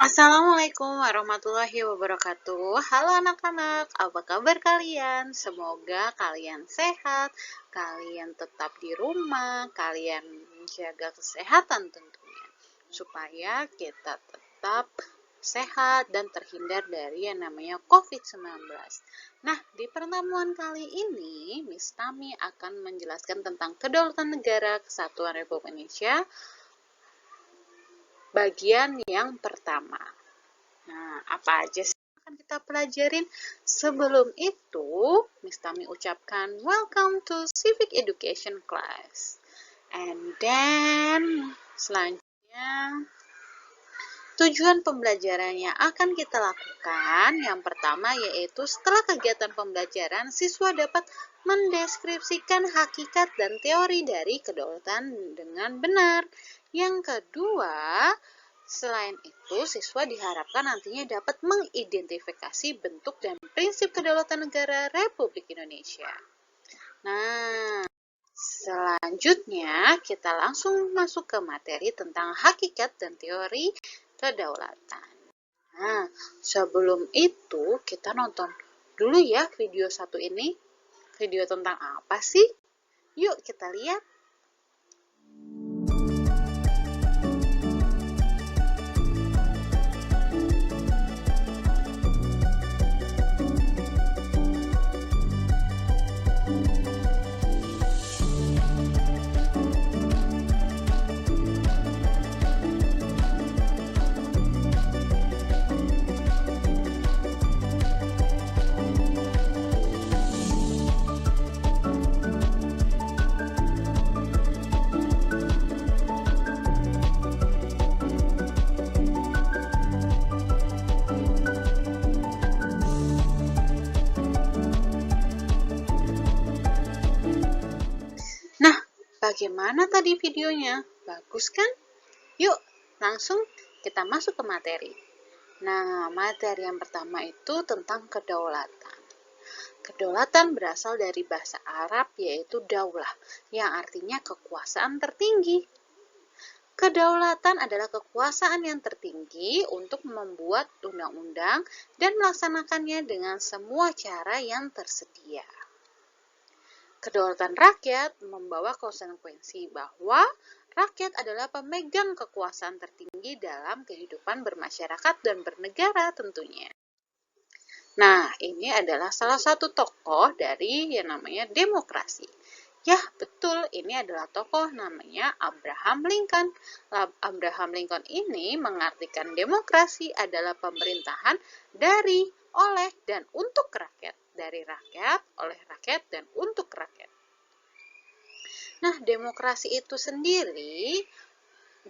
Assalamualaikum warahmatullahi wabarakatuh. Halo anak-anak, apa kabar kalian? Semoga kalian sehat, kalian tetap di rumah, kalian menjaga kesehatan tentunya, supaya kita tetap sehat dan terhindar dari yang namanya COVID-19. Nah, di pertemuan kali ini, Miss Tami akan menjelaskan tentang kedaulatan negara Kesatuan Republik Indonesia, bagian yang pertama. Nah, apa aja sih yang akan kita pelajarin? Sebelum itu, Miss Tami ucapkan welcome to Civic Education class. And then, selanjutnya, tujuan pembelajaran yang akan kita lakukan, yang pertama yaitu setelah kegiatan pembelajaran, siswa dapat mendeskripsikan hakikat dan teori dari kedaulatan dengan benar. Yang kedua, selain itu, siswa diharapkan nantinya dapat mengidentifikasi bentuk dan prinsip kedaulatan negara Republik Indonesia. Nah, selanjutnya kita langsung masuk ke materi tentang hakikat dan teori kedaulatan. Nah, sebelum itu kita nonton dulu ya video satu ini. Video tentang apa sih? Yuk kita lihat. Nah, bagaimana tadi videonya? Bagus kan? Yuk, langsung kita masuk ke materi. Nah, materi yang pertama itu tentang kedaulatan. Kedaulatan berasal dari bahasa Arab yaitu daulah, yang artinya kekuasaan tertinggi. Kedaulatan adalah kekuasaan yang tertinggi untuk membuat undang-undang dan melaksanakannya dengan semua cara yang tersedia. Kedaulatan rakyat membawa konsekuensi bahwa rakyat adalah pemegang kekuasaan tertinggi dalam kehidupan bermasyarakat dan bernegara tentunya. Nah, ini adalah salah satu tokoh dari yang namanya demokrasi. Ya, betul, ini adalah tokoh namanya Abraham Lincoln. Abraham Lincoln ini mengartikan demokrasi adalah pemerintahan dari, oleh, dan untuk rakyat. Dari rakyat, oleh rakyat, dan untuk rakyat. Nah, demokrasi itu sendiri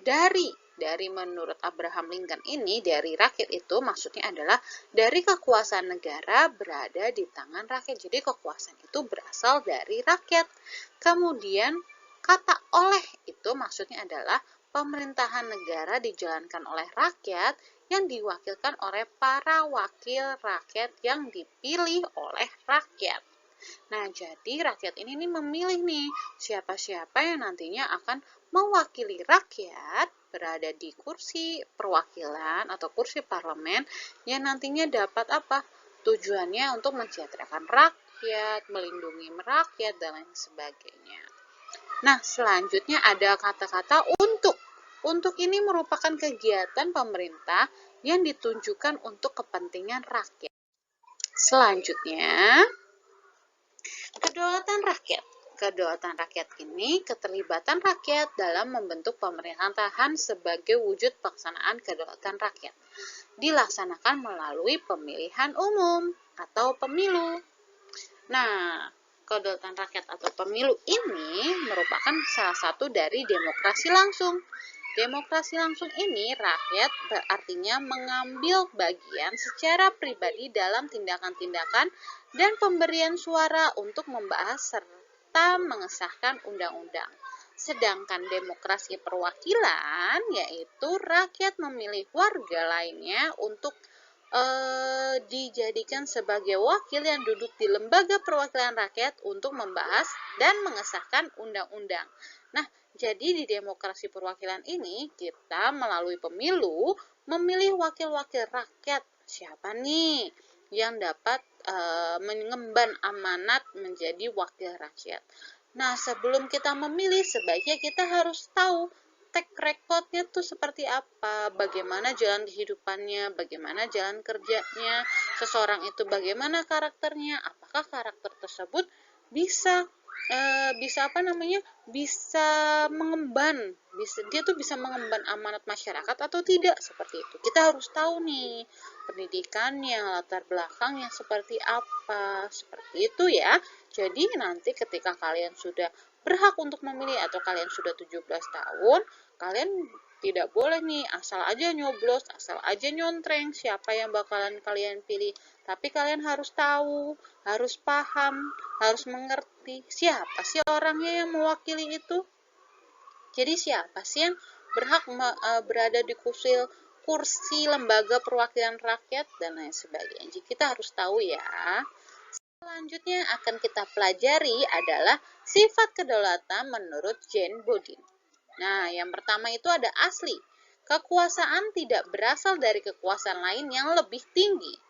dari menurut Abraham Lincoln ini, dari rakyat itu maksudnya adalah dari kekuasaan negara berada di tangan rakyat. Jadi kekuasaan itu berasal dari rakyat. Kemudian kata oleh itu maksudnya adalah pemerintahan negara dijalankan oleh rakyat yang diwakilkan oleh para wakil rakyat yang dipilih oleh rakyat. Nah, jadi rakyat ini memilih nih siapa-siapa yang nantinya akan mewakili rakyat berada di kursi perwakilan atau kursi parlemen yang nantinya dapat apa? Tujuannya untuk mensejahterakan rakyat, melindungi rakyat, dan lain sebagainya. Nah, selanjutnya ada kata-kata untuk. Untuk ini merupakan kegiatan pemerintah yang ditunjukkan untuk kepentingan rakyat. Selanjutnya, kedaulatan rakyat. Kedaulatan rakyat ini keterlibatan rakyat dalam membentuk pemerintahan sebagai wujud pelaksanaan kedaulatan rakyat. Dilaksanakan melalui pemilihan umum atau pemilu. Nah, kedaulatan rakyat atau pemilu ini merupakan salah satu dari demokrasi langsung. Demokrasi langsung ini rakyat berartinya mengambil bagian secara pribadi dalam tindakan-tindakan dan pemberian suara untuk membahas serta mengesahkan undang-undang. Sedangkan demokrasi perwakilan yaitu rakyat memilih warga lainnya untuk dijadikan sebagai wakil yang duduk di lembaga perwakilan rakyat untuk membahas dan mengesahkan undang-undang. Nah, jadi di demokrasi perwakilan ini kita melalui pemilu memilih wakil-wakil rakyat. Siapa nih yang dapat mengemban amanat menjadi wakil rakyat? Nah, sebelum kita memilih, sebaiknya kita harus tahu track record-nya tuh seperti apa, bagaimana jalan kehidupannya, bagaimana jalan kerjanya, seseorang itu bagaimana karakternya, apakah karakter tersebut bisa bisa mengemban, dia tuh bisa mengemban amanat masyarakat atau tidak, seperti itu. Kita harus tahu nih pendidikannya, latar belakangnya seperti apa, seperti itu ya. Jadi nanti ketika kalian sudah berhak untuk memilih atau kalian sudah 17 tahun, kalian tidak boleh nih asal aja nyoblos, asal aja nyontreng siapa yang bakalan kalian pilih. Tapi kalian harus tahu, harus paham, harus mengerti siapa sih orangnya yang mewakili itu. Jadi siapa sih yang berhak berada di kursi lembaga perwakilan rakyat dan lain sebagainya. Jadi kita harus tahu ya. Selanjutnya akan kita pelajari adalah sifat kedaulatan menurut Jane Bodin. Nah, yang pertama itu ada asli. Kekuasaan tidak berasal dari kekuasaan lain yang lebih tinggi.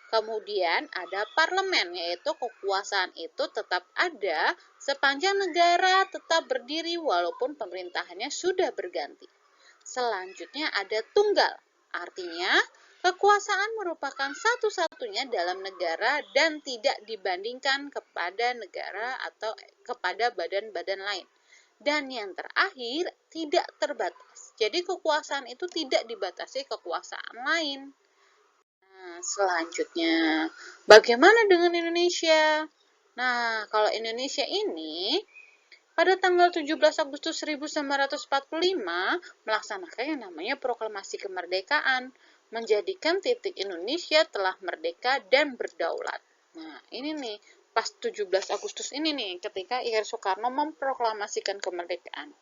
Kemudian ada parlemen, yaitu kekuasaan itu tetap ada sepanjang negara tetap berdiri walaupun pemerintahannya sudah berganti. Selanjutnya ada tunggal, artinya kekuasaan merupakan satu-satunya dalam negara dan tidak dibandingkan kepada negara atau kepada badan-badan lain. Dan yang terakhir, tidak terbatas. Jadi kekuasaan itu tidak dibatasi kekuasaan lain. Nah, selanjutnya, bagaimana dengan Indonesia? Nah, kalau Indonesia ini pada tanggal 17 Agustus 1945 melaksanakan yang namanya proklamasi kemerdekaan, menjadikan titik Indonesia telah merdeka dan berdaulat. Nah, ini nih, pas 17 Agustus ini nih, ketika Ir Soekarno memproklamasikan kemerdekaan,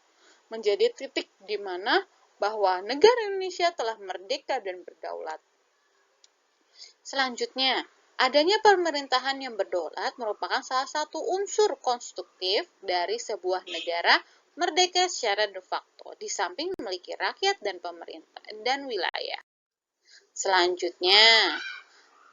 menjadi titik di mana bahwa negara Indonesia telah merdeka dan berdaulat. Selanjutnya, adanya pemerintahan yang berdaulat merupakan salah satu unsur konstruktif dari sebuah negara merdeka secara de facto, di samping memiliki rakyat dan pemerintah dan wilayah. Selanjutnya,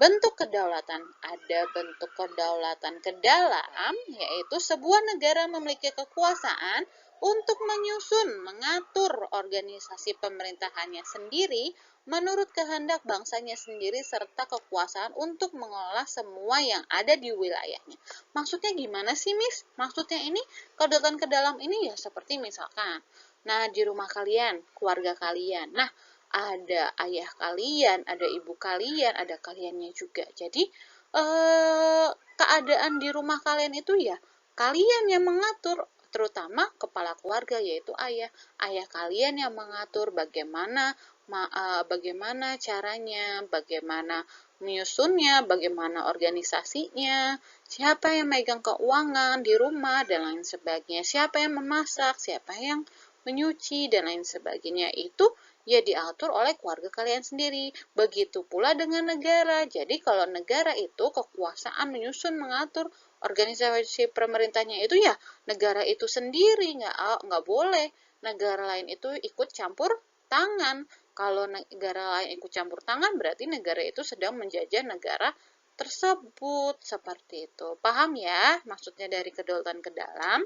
bentuk kedaulatan. Ada bentuk kedaulatan ke dalam, yaitu sebuah negara memiliki kekuasaan untuk menyusun, mengatur organisasi pemerintahannya sendiri menurut kehendak bangsanya sendiri serta kekuasaan untuk mengelola semua yang ada di wilayahnya. Maksudnya gimana sih, Miss? Maksudnya ini kedaulatan ke dalam ini ya seperti misalkan, nah di rumah kalian, keluarga kalian, nah ada ayah kalian, ada ibu kalian, ada kaliannya juga. Jadi keadaan di rumah kalian itu ya kalian yang mengatur, terutama kepala keluarga yaitu ayah. Ayah kalian yang mengatur bagaimana caranya, bagaimana menyusunnya, bagaimana organisasinya, siapa yang megang keuangan di rumah dan lain sebagainya, siapa yang memasak, siapa yang menyuci dan lain sebagainya, itu ya diatur oleh keluarga kalian sendiri. Begitu pula dengan negara. Jadi kalau negara itu kekuasaan menyusun, mengatur organisasi pemerintahnya itu ya negara itu sendiri, nggak boleh negara lain itu ikut campur tangan. Kalau negara lain ikut campur tangan berarti negara itu sedang menjajah negara tersebut, seperti itu. Paham ya maksudnya dari kedaulatan ke dalam?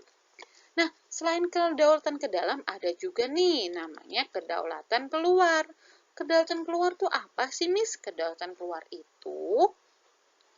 Nah, selain kedaulatan ke dalam, ada juga nih namanya kedaulatan keluar. Kedaulatan keluar tuh apa sih, Miss? Kedaulatan keluar itu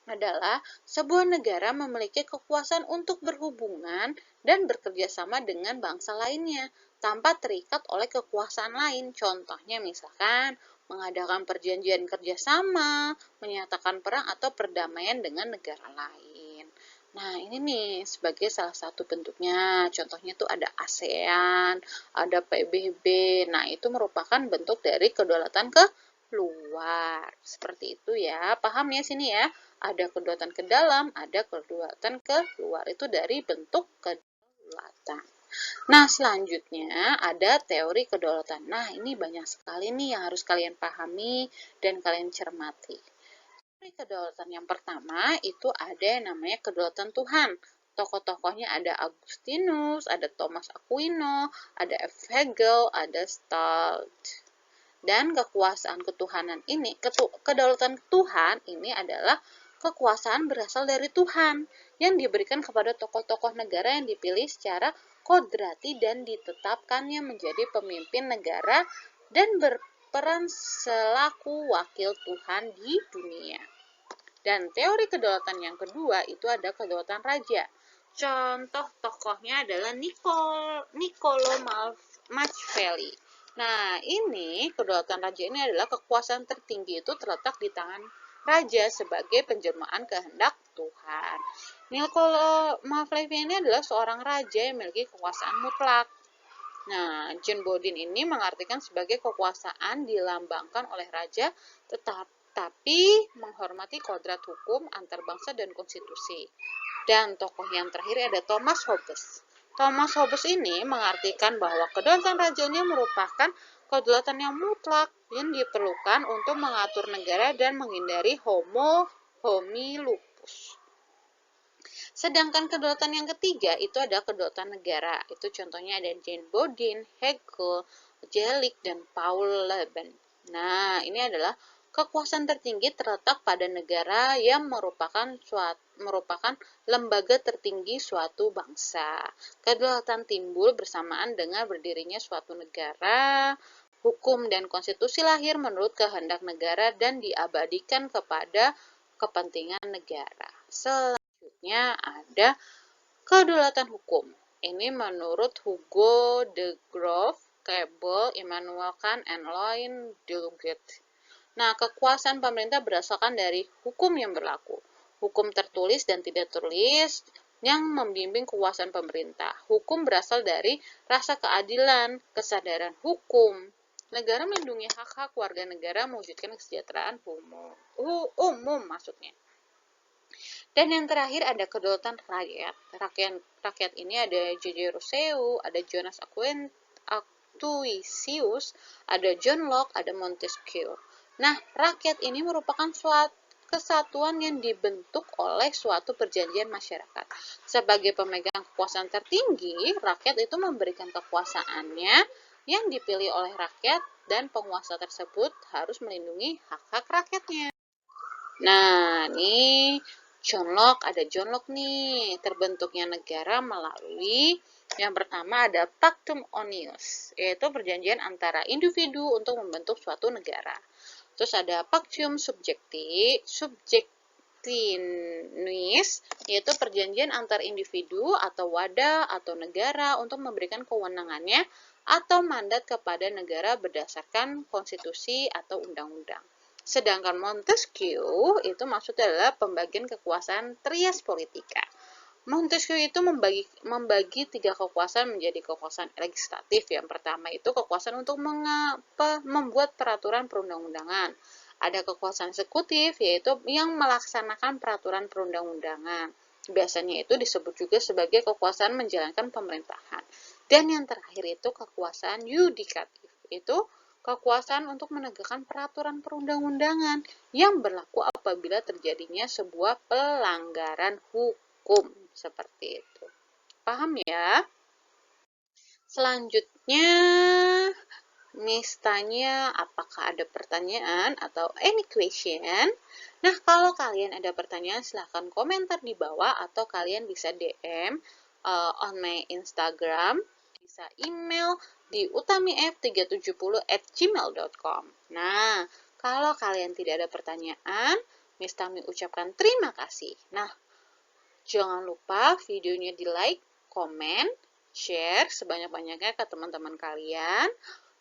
adalah sebuah negara memiliki kekuasaan untuk berhubungan dan bekerja sama dengan bangsa lainnya tanpa terikat oleh kekuasaan lain. Contohnya misalkan mengadakan perjanjian kerjasama, menyatakan perang atau perdamaian dengan negara lain. Nah, ini nih sebagai salah satu bentuknya. Contohnya tuh ada ASEAN, ada PBB. Nah, itu merupakan bentuk dari kedaulatan keluar. Seperti itu ya. Paham ya sini ya? Ada kedaulatan ke dalam, ada kedaulatan keluar. Itu dari bentuk kedaulatan. Nah, selanjutnya ada teori kedaulatan. Nah, ini banyak sekali nih yang harus kalian pahami dan kalian cermati. Teori kedaulatan yang pertama itu ada yang namanya kedaulatan Tuhan. Tokoh-tokohnya ada Agustinus, ada Thomas Aquino, ada F. Hegel, ada Stahl. Dan kekuasaan ketuhanan ini, kedaulatan Tuhan ini adalah kekuasaan berasal dari Tuhan yang diberikan kepada tokoh-tokoh negara yang dipilih secara kodrati dan ditetapkannya menjadi pemimpin negara dan berperan selaku wakil Tuhan di dunia. Dan teori kedaulatan yang kedua itu ada kedaulatan raja. Contoh tokohnya adalah Niccolo Machiavelli. Nah, ini kedaulatan raja ini adalah kekuasaan tertinggi itu terletak di tangan raja sebagai penjelmaan kehendak Tuhan. Niccolo Machiavelli ini adalah seorang raja yang memiliki kekuasaan mutlak. Nah, John Bodin ini mengartikan sebagai kekuasaan dilambangkan oleh raja tapi menghormati kodrat hukum antar bangsa dan konstitusi. Dan tokoh yang terakhir ada Thomas Hobbes. Thomas Hobbes ini mengartikan bahwa kedaulatan raja ini merupakan kedaulatan yang mutlak yang diperlukan untuk mengatur negara dan menghindari homi lupus. Sedangkan kedaulatan yang ketiga itu ada kedaulatan negara. Itu contohnya ada John Bodin, Hegel, Jellick, dan Paul Leben. Nah, ini adalah kekuasaan tertinggi terletak pada negara yang merupakan lembaga tertinggi suatu bangsa. Kedaulatan timbul bersamaan dengan berdirinya suatu negara. Hukum dan konstitusi lahir menurut kehendak negara dan diabadikan kepada kepentingan negara. Selanjutnya ada kedaulatan hukum. Ini menurut Hugo de Groot, Cabell, Immanuel Kant, and Lloyd Dulgert. Nah, kekuasaan pemerintah berdasarkan dari hukum yang berlaku. Hukum tertulis dan tidak tertulis yang membimbing kekuasaan pemerintah. Hukum berasal dari rasa keadilan, kesadaran hukum. Negara melindungi hak-hak warga negara, mewujudkan kesejahteraan umum maksudnya. Dan yang terakhir ada kedaulatan rakyat. Rakyat ini ada J.J. Rousseau, ada Jonas Acuisius, ada John Locke, ada Montesquieu. Nah, rakyat ini merupakan suatu kesatuan yang dibentuk oleh suatu perjanjian masyarakat. Sebagai pemegang kekuasaan tertinggi, rakyat itu memberikan kekuasaannya yang dipilih oleh rakyat dan penguasa tersebut harus melindungi hak-hak rakyatnya. Nah, ini John Locke, ada John Locke nih, terbentuknya negara melalui yang pertama ada Pactum Unius, yaitu perjanjian antara individu untuk membentuk suatu negara. Terus ada Pactum Subjectinis, yaitu perjanjian antar individu atau wadah atau negara untuk memberikan kewenangannya atau mandat kepada negara berdasarkan konstitusi atau undang-undang. Sedangkan Montesquieu itu maksudnya adalah pembagian kekuasaan trias politica. Montesquieu itu membagi tiga kekuasaan menjadi kekuasaan legislatif. Yang pertama itu kekuasaan untuk membuat peraturan perundang-undangan. Ada kekuasaan eksekutif, yaitu yang melaksanakan peraturan perundang-undangan. Biasanya itu disebut juga sebagai kekuasaan menjalankan pemerintahan. Dan yang terakhir itu kekuasaan yudikatif, itu kekuasaan untuk menegakkan peraturan perundang-undangan yang berlaku apabila terjadinya sebuah pelanggaran hukum. Seperti itu. Paham ya? Selanjutnya, Miss tanya apakah ada pertanyaan atau any question. Nah, kalau kalian ada pertanyaan, silahkan komentar di bawah atau kalian bisa DM on my Instagram, bisa email di utamif370@gmail.com. Nah, kalau kalian tidak ada pertanyaan, Miss Tami ucapkan terima kasih. Nah, jangan lupa videonya di like, komen, share sebanyak-banyaknya ke teman-teman kalian.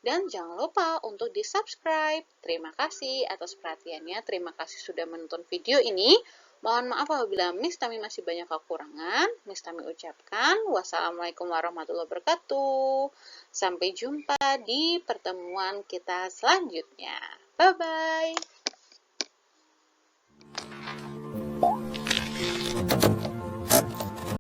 Dan jangan lupa untuk di subscribe. Terima kasih atas perhatiannya. Terima kasih sudah menonton video ini. Mohon maaf apabila Miss Tami masih banyak kekurangan. Miss Tami ucapkan wassalamualaikum warahmatullahi wabarakatuh. Sampai jumpa di pertemuan kita selanjutnya. Bye-bye.